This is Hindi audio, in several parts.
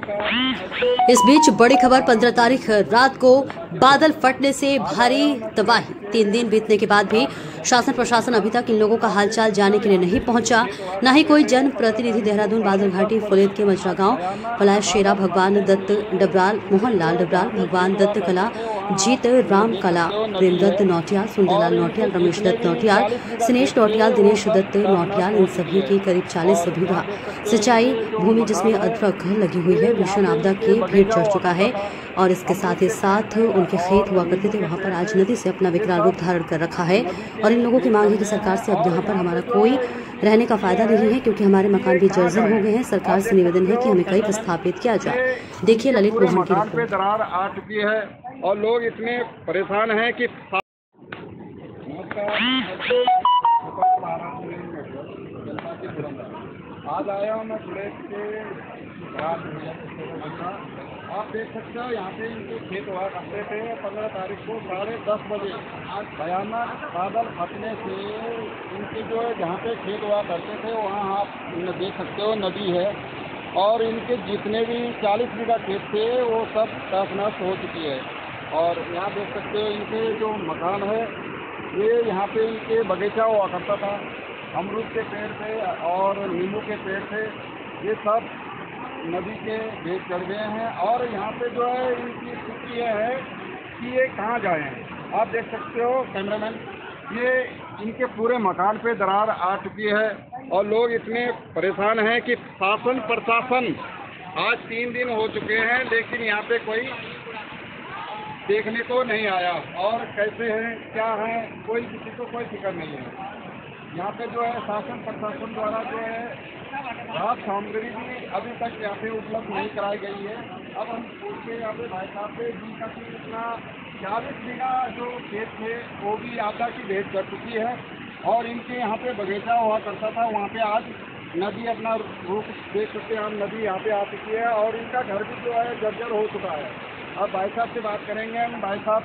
इस बीच बड़ी खबर 15 तारीख रात को बादल फटने से भारी तबाही। 3 दिन बीतने के बाद भी शासन प्रशासन अभी तक इन लोगों का हालचाल जानने के लिए नहीं पहुंचा। न ही कोई जन प्रतिनिधि देहरादून बादल घाटी फुलेद के मजरा गांव पलाश शेरा भगवान दत्त डबराल मोहन लाल डबराल भगवान दत्त कला जीत राम कला प्रेमदत्त नौटियाल सुंदरलाल नौटियाल रमेश दत्त नौटियाल सिनेश नौटियाल दिनेश दत्त नौटियाल इन सभी की करीब 40 बीघा सिंचाई भूमि जिसमें अदरक लगी हुई है भीषण आपदा की भेंट चढ़ चुका है। और इसके साथ ही साथ उनके खेत हुआ करते थे वहां पर आज नदी से अपना विकराल रूप धारण कर रखा है। और इन लोगों की मांग है कि सरकार से अब यहाँ पर हमारा कोई रहने का फायदा नहीं है क्योंकि हमारे मकान भी जर्जर हो गए हैं। सरकार से निवेदन है कि हमें कहीं प्रस्थापित किया जाए। देखिए ललित मोहन की रिपोर्ट। दरार आ चुकी है और लोग इतने परेशान हैं कि आज आया हूँ मैं सुरेश के आप देख सकते हो यहाँ पे इनके खेत हुआ करते थे 15 तारीख को 10:30 बजे भयानक बादल फटने से इनके जो है जहाँ पे खेत हुआ करते थे वहाँ आप देख सकते हो नदी है और इनके जितने भी 40 बीघा खेत थे वो सब तहस नहस हो चुकी है। और यहाँ देख सकते हो इनके जो मकान है ये यहाँ पे इनके बगीचा हुआ करता था, अमरूद के पेड़ थे और नींबू के पेड़ थे, ये सब नदी के भेंट चढ़ गए हैं। और यहाँ पे जो है इनकी स्थिति ये है कि ये कहाँ जाए हैं। आप देख सकते हो कैमरामैन, ये इनके पूरे मकान पे दरार आ चुकी है और लोग इतने परेशान हैं कि शासन प्रशासन आज 3 दिन हो चुके हैं लेकिन यहाँ पे कोई देखने को नहीं आया। और कैसे हैं क्या है कोई किसी को कोई फिक्र नहीं है। यहाँ पे जो है शासन प्रशासन द्वारा जो है राहत सामग्री भी अभी तक यहाँ पे उपलब्ध नहीं कराई गई है। अब हम पूछते यहाँ पे भाई साहब से जिनका कि इतना 40 बीघा जो खेत थे वो भी आपदा की भेंट कर चुकी है और इनके यहाँ पे बगीचा हुआ करता था, वहाँ पे आज नदी अपना रूप देख सकते हैं हम, नदी यहाँ पे आ चुकी है और इनका घर भी जो है जर्जर हो चुका है। अब भाई साहब से बात करेंगे हम। भाई साहब,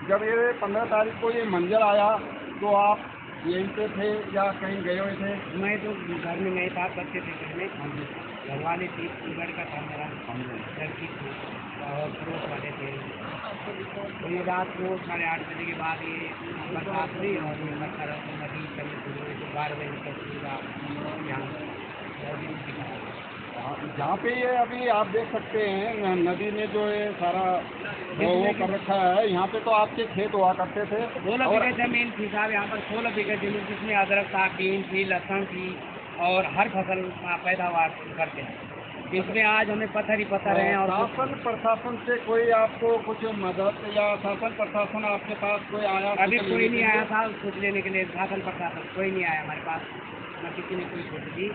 जब ये 15 तारीख को ये मंजर आया तो आप यहीं पे थे या कहीं गए हुए थे? मैं तो घर में नहीं था, बच्चे थे घर में, घर वाले थी, घर का था मेरा, लड़की थी और पड़ोस वाले थे। तो ये रात को 8:30 बजे के बाद ये बरसात हुई और ये मच्छर नदी चलने शुरू हुई तो 12 बजे तक यहाँ जहाँ पे ये अभी आप देख सकते हैं नदी में जो है सारा वो कर रखा है। यहाँ पे तो आपके खेत हुआ करते थे, 16 बीघा जमीन थी साहब। यहाँ पर 16 बीघा जमीन जिसमें अदरक था, बीन थी, लहसुन थी और हर फसल पैदावार करते हैं। इसमें आज हमें पत्थर ही पत्थर हैं। और शासन प्रशासन से कोई आपको कुछ मदद या शासन प्रशासन आपके पास कोई आया? अभी कोई नहीं आया था कुछ लेने के लिए। शासन प्रशासन कोई नहीं आया हमारे पास, न किसी ने कोई सोच दी।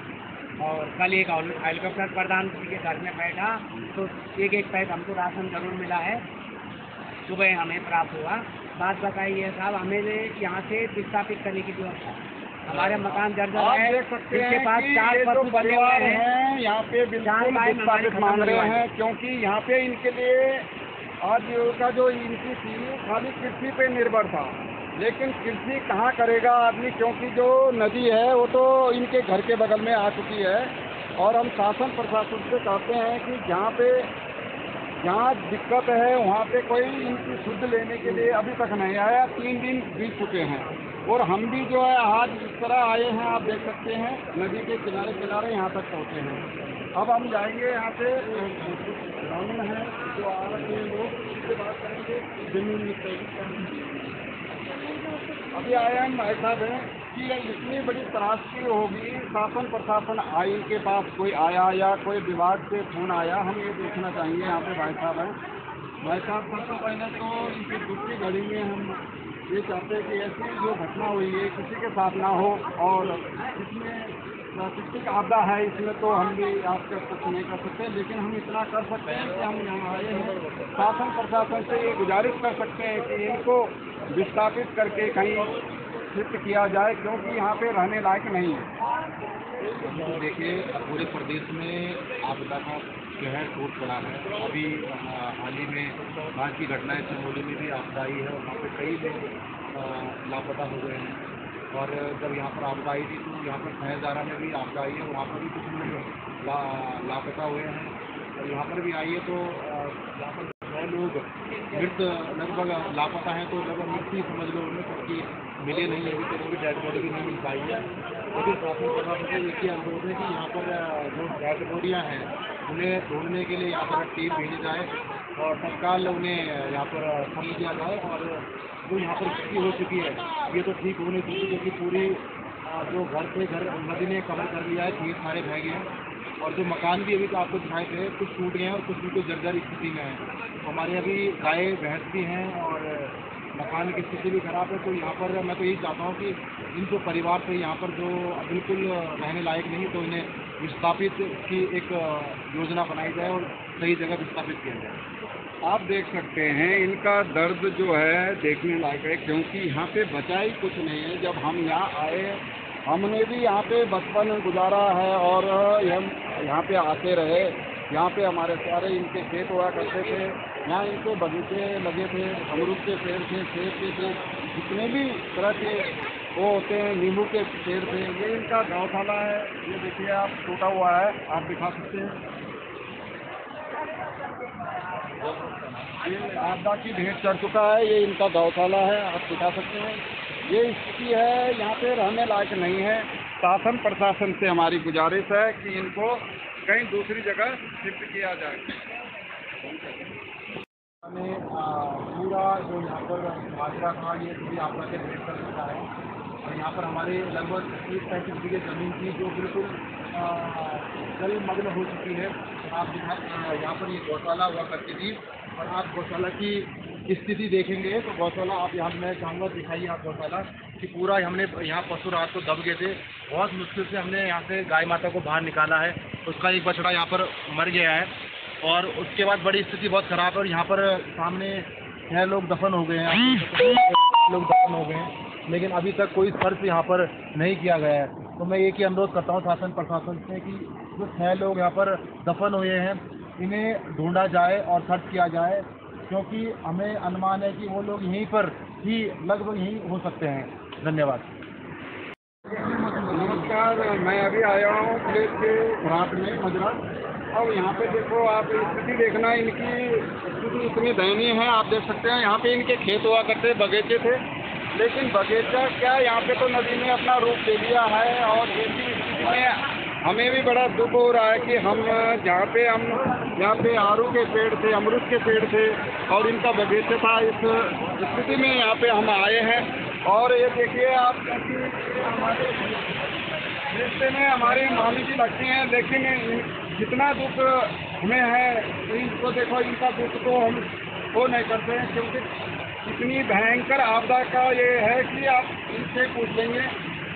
और कल एक हेलीकॉप्टर प्रधानमंत्री के घर में बैठा तो एक पैक हमको राशन जरूर मिला है, सुबह हमें प्राप्त हुआ। बात बताइए साहब, हमें यहाँ से विस्थापित करने की व्यवस्था, हमारे मकान जर्जर है, इसके पास 4 पशु बने हुए हैं, यहाँ पे बिल्कुल विस्थापित मांग रहे हैं क्योंकि यहाँ पे इनके लिए आज का जो इनकी थी खाली कृषि पे निर्भर था। लेकिन कृषि कहाँ करेगा आदमी क्योंकि जो नदी है वो तो इनके घर के बगल में आ चुकी है। और हम शासन प्रशासन से कहते हैं कि जहाँ दिक्कत है वहाँ पे कोई इनकी शुद्ध लेने के लिए अभी तक नहीं आया। 3 दिन बीत चुके हैं और हम भी जो है आज इस तरह आए हैं, आप देख सकते हैं नदी के किनारे किनारे यहाँ तक पहुँचे हैं। अब हम जाएंगे यहाँ पे ग्रामीण हैं जो आ रहे हैं लोग, उससे बात करेंगे जमीन अभी आए हम भाई साहब हैं कि इतनी बड़ी त्रासदी होगी। शासन प्रशासन आई के पास कोई आया या कोई विभाग से फोन आया, हम ये देखना चाहेंगे। यहाँ पे भाई साहब हैं। भाई साहब, सबसे पहले तो इनकी दूसरी घड़ी में हम ये चाहते हैं कि ऐसी जो घटना हुई है किसी के साथ ना हो और इसमें प्राकृतिक आपदा है, इसमें तो हम भी आपका कुछ नहीं कर सकते। लेकिन हम इतना कर सकते हैं कि हम यहाँ आए हैं, शासन प्रशासन से ये गुजारिश कर सकते हैं कि इनको विस्थापित करके कहीं शिफ्ट किया जाए क्योंकि यहाँ पे रहने लायक नहीं है। देखिए, पूरे प्रदेश में आपदा का कहर टूट पड़ा है। अभी हाल ही में आज की घटना चमोली में भी आपदा आई है और वहाँ पे कई लोग लापता हो गए हैं। और जब यहाँ पर आपदा आई थी तो यहाँ पर सहजदारा में भी आपदा आई है, वहाँ पर भी कुछ लोग लापता हुए हैं। यहाँ पर भी आई है तो यहाँ पर 6 लोग मृत लगभग लापता हैं, तो लगभग मृत ही समझ लो उन्हें, क्योंकि मिले नहीं अभी तक, उनकी डेड बॉडी भी नहीं मिल पाई है। लेकिन शासन प्रशासन से एक ही अनुरोध है कि यहाँ पर जो डेड बॉडियाँ हैं उन्हें ढूंढने के लिए यहाँ पर टीम भेजी जाए और तत्काल उन्हें यहाँ पर समझ दिया जाए। और जो यहाँ पर स्थिति हो चुकी है ये तो ठीक होनी चाहिए, क्योंकि पूरी जो घर से घर नदी ने कवर कर लिया है, खेत सारे बह गए हैं और जो मकान भी अभी तो आपको दिखाए थे कुछ टूट गए हैं और कुछ बिल्कुल जर्जर स्थिति में हैं। हमारे अभी गाय भैंस भी हैं और मकान की स्थिति भी खराब है। तो यहाँ पर मैं तो यही चाहता हूँ कि इन जो परिवार थे यहाँ पर जो बिल्कुल रहने लायक नहीं, तो इन्हें विस्थापित की एक योजना बनाई जाए और सही जगह विस्थापित किया जाए। आप देख सकते हैं इनका दर्द जो है देखने लायक है, क्योंकि यहाँ पे बचा ही कुछ नहीं है। जब हम यहाँ आए हमने भी यहाँ पे बचपन गुजारा है और यहाँ पे आते रहे। यहाँ पे हमारे सारे इनके खेत हुआ करते थे, यहाँ इनके बगीचे लगे थे, अमरूद के पेड़ थे, सेब के थे, जितने भी तरह के वो होते हैं, नींबू के पेड़ थे। ये इनका गौशाला है, ये देखिए आप टूटा हुआ है, आप दिखा सकते हैं। ये आपदा की भेंट चढ़ चुका है, ये इनका गौशाला है, आप दिखा सकते हैं। ये स्थिति है, यहाँ पे रहने लायक नहीं है। शासन प्रशासन से हमारी गुजारिश है कि इनको कहीं दूसरी जगह शिफ्ट किया जाए। हमें पूरा जो यहाँ पर माजरा था ये पूरी आपदा के भेंट कर चुका है और यहाँ पर हमारे लगभग 30-35 बीघे ज़मीन थी जो बिल्कुल जलमग्न हो चुकी है। आप यहाँ पर ये गौशाला हुआ करती थी और आप गौशाला की स्थिति देखेंगे तो गौशाला आप यहाँ मैं चाहूँगा दिखाइए आप गौशाला कि पूरा हमने यहाँ पशु रात को दब गए थे। बहुत मुश्किल से हमने यहाँ से गाय माता को बाहर निकाला है, उसका एक बछड़ा यहाँ पर मर गया है और उसके बाद बड़ी स्थिति बहुत ख़राब है। और यहाँ पर सामने 6 लोग दफन हो गए हैं, लोग दफन हो गए हैं, लेकिन अभी तक कोई सर्च यहाँ पर नहीं किया गया है। तो मैं एक ही अनुरोध करता हूँ शासन प्रशासन से कि जो 6 लोग यहाँ पर दफन हुए हैं इन्हें ढूंढा जाए और सर्च किया जाए, क्योंकि हमें अनुमान है कि वो लोग यहीं पर ही लगभग यहीं हो सकते हैं। धन्यवाद। नमस्कार, मैं अभी आया हूँ प्लेस के घाट में मजरा। अब यहाँ पे देखो आप स्थिति देखना, इनकी स्थिति इतनी दयनीय है। आप देख सकते हैं यहाँ पे इनके खेत हुआ करते बगीचे थे, लेकिन बगीचा क्या यहाँ पे तो नदी ने अपना रूप ले लिया है। और ऐसी स्थिति में हमें भी बड़ा दुख हो रहा है कि हम यहाँ पे आड़ू के पेड़ थे, अमरूद के पेड़ थे और इनका बगीचा था। इस स्थिति में यहाँ पे हम आए हैं और ये देखिए आप हमारे रिश्ते में हमारी मामी जी लगती हैं, लेकिन जितना दुख हमें है इनको देखो, इनका दुख तो हम वो नहीं करते हैं, क्योंकि इतनी भयंकर आपदा का ये है कि आप इनसे पूछ लेंगे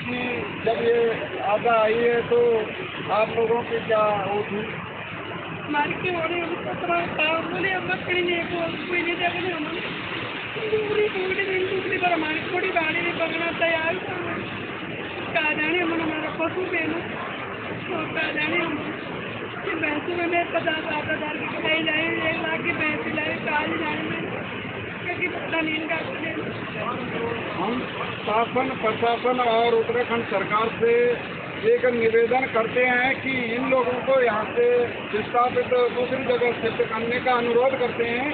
कि जब ये आपदा आई है तो आप लोगों की क्या वो थी। हमारे के बोले दूसरी पर हमारी थोड़ी गाड़ी में पकड़ना तैयार कहा जाने हमने हमारा पशु पहनो तो कहा जाने हम भैंसों में मैं 50,000 की कटाई जाए, 1 लाख की भैंस लाए काज जाने में क्योंकि पता नहीं इनका। हम शासन प्रशासन और उत्तराखंड सरकार से एक निवेदन करते हैं कि इन लोगों को यहाँ से विस्थापित दूसरी जगह शिफ्ट करने का अनुरोध करते हैं,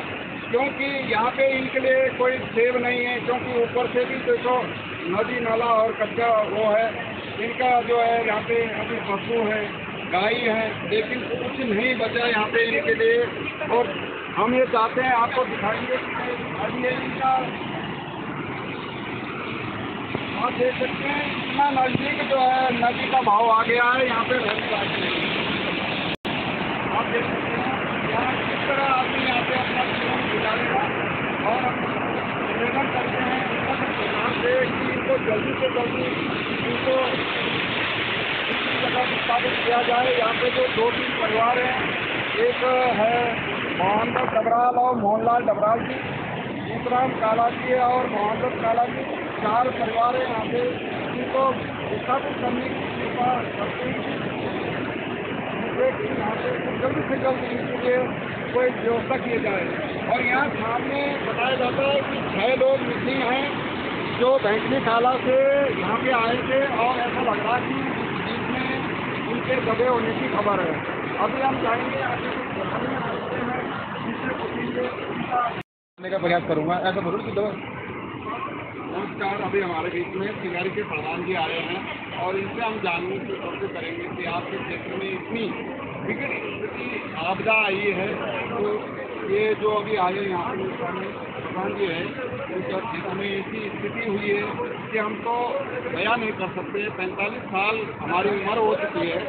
क्योंकि यहाँ पे इनके लिए कोई सेव नहीं है। क्योंकि ऊपर से भी देखो नदी नाला और कच्चा वो है, इनका जो है यहाँ पे अभी पशु है, गाय है, लेकिन कुछ नहीं बचा यहाँ पे इनके लिए। और हम ये चाहते हैं आपको दिखाएंगे अभी ये इनका आप देख सकते हैं इतना नज़दीक जो है नदी का भाव आ गया है। यहाँ पे आप देख सकते हैं यहाँ किस तरह आदमी यहाँ पे अपना जीवन गुजारेगा। और निवेदन करते हैं सरकार से कि इनको जल्दी से जल्दी इनको दूसरी जगह विस्थापित किया जाए। यहाँ पे जो 2-3 परिवार हैं, एक है मोहम्मद डबराल और मोहनलाल डबराल जी, दूसरा काला जी और मोहम्मद काला जी, 4 परिवार हैं यहाँ पे। इनको विस्थापित करने की कृपा करते हैं कि यहाँ पे जल्द से जल्द इनके लिए कोई व्यवस्था की जाए। और यहाँ सामने बताया जाता है कि 6 लोग मिसिंग हैं जो बैंकनी खाला से यहाँ पे आए थे और ऐसा लग रहा है कि बीच में उनके दबे होने की खबर है। अभी हम जाएंगे आगे का प्रयास करूँगा, ऐसा बोलो कि नमस्कार। अभी हमारे बीच में सिंगारी के प्रधान जी आए हैं और इनसे हम जानने की कोशिश करेंगे कि आपके क्षेत्र में इतनी विकट स्थिति आपदा आई है, तो ये जो अभी आए यहाँ पे प्रधान जी है, उनका क्षेत्र में ऐसी स्थिति हुई है कि हम तो बयान नहीं कर सकते। 45 साल हमारी उम्र हो चुकी है,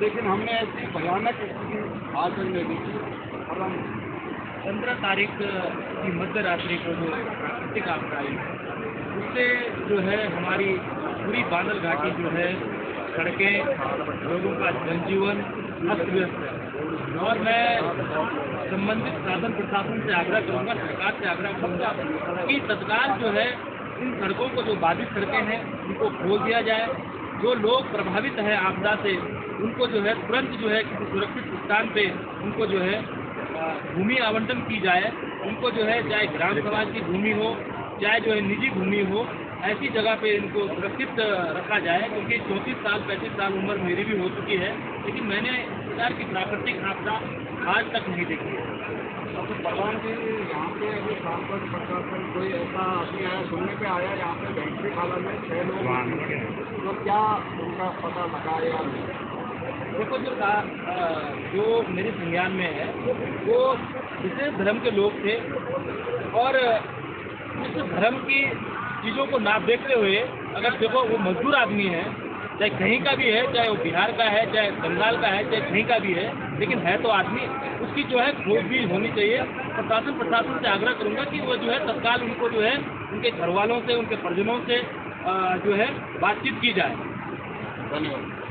लेकिन हमने ऐसी भयानक स्थिति आज तक नहीं देखी। और हम 15 तारीख की मध्य रात्रि को जो प्राकृतिक आपदा आई, उससे जो है हमारी पूरी बादल घाटी जो है, सड़कें, लोगों का जनजीवन अस्त व्यस्त है। और मैं संबंधित शासन प्रशासन से आग्रह करूँगा, सरकार से आग्रह करूँगा कि तत्काल जो है इन सड़कों को, जो बाधित सड़कें हैं, उनको खोल दिया जाए। जो लोग प्रभावित हैं आपदा से, उनको जो है तुरंत जो है किसी सुरक्षित स्थान पे उनको जो है भूमि आवंटन की जाए। उनको जो है चाहे ग्राम समाज की भूमि हो, चाहे जो है निजी भूमि हो, ऐसी जगह पे इनको सुरक्षित रखा जाए। क्योंकि 34 साल 35 साल उम्र मेरी भी हो चुकी है, लेकिन मैंने इस प्रकार की प्राकृतिक आपदा आज तक नहीं देखी है। तो प्रधान जी, यहाँ पे अभी सांसद प्रशासन कोई ऐसा अभी आया, सुनने पे आया यहाँ पे वैश्विक हालत में 6 लोग, तो क्या उनका पता लगा या नहीं? देखो, जो मेरे संज्ञान में है वो विशेष धर्म के लोग थे और इस धर्म की चीज़ों को ना देखते हुए, अगर देखो वो मजदूर आदमी है, चाहे कहीं का भी है, चाहे वो बिहार का है, चाहे बंगाल का है, चाहे कहीं का भी है, लेकिन है तो आदमी, उसकी जो है खोजबीन होनी चाहिए। प्रशासन से आग्रह करूंगा कि वो जो है तत्काल उनको जो है उनके घर वालों से, उनके परिजनों से जो है बातचीत की जाए। धन्यवाद।